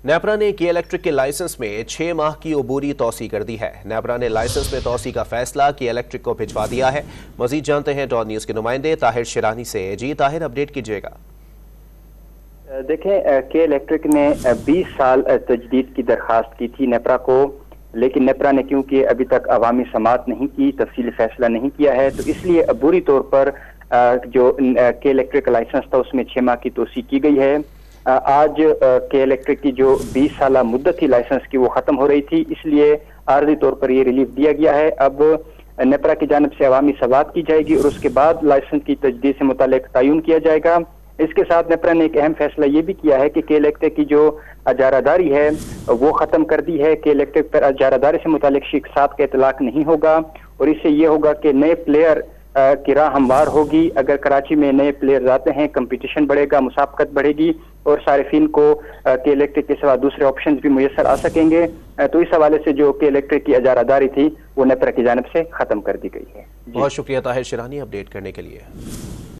नेपरा ने के इलेक्ट्रिक के लाइसेंस में 6 माह की अबूरी तोसी कर दी है। नेपरा ने लाइसेंस में तोसी का फैसला के इलेक्ट्रिक को भिजवा दिया है। मजीद जानते हैं डॉन न्यूज़ के नुमाइंदे ताहिर शिरानी से। जी ताहिर, अपडेट कीजिएगा। देखें, के इलेक्ट्रिक ने 20 साल तजदीद की दरखास्त की थी नेपरा को, लेकिन नेपरा ने क्योंकि अभी तक अवामी समाअत नहीं की, तफसीली फैसला नहीं किया है, तो इसलिए अबूरी तौर पर जो के इलेक्ट्रिक का लाइसेंस था उसमें 6 माह की तोसी की गई है। आज के इलेक्ट्रिक की जो 20 साल मुद्दत थी लाइसेंस की वो खत्म हो रही थी, इसलिए आर्जी तौर पर ये रिलीफ दिया गया है। अब नेपरा की जानिब से अवामी समाअत की जाएगी और उसके बाद लाइसेंस की तजदीद से मुतालिक तयन किया जाएगा। इसके साथ नेपरा ने एक अहम फैसला ये भी किया है कि के इलेक्ट्रिक की जो अजारादारी है वो खत्म कर दी है। के इलेक्ट्रिक पर अजारादारी से मुतालिक शिकायत का इतलाक नहीं होगा और इससे ये होगा कि नए प्लेयर की राह हमवार होगी। अगर कराची में नए प्लेयर आते हैं, कंपटीशन बढ़ेगा, मुसाफकत बढ़ेगी और सारिफिन को के इलेक्ट्रिक के सिवा दूसरे ऑप्शन भी मुयसर आ सकेंगे। तो इस हवाले से जो के इलेक्ट्रिक की अजारादारी थी वो नेपरा की जानिब से खत्म कर दी गई है। बहुत शुक्रिया ताहिर शिरानी अपडेट करने के लिए।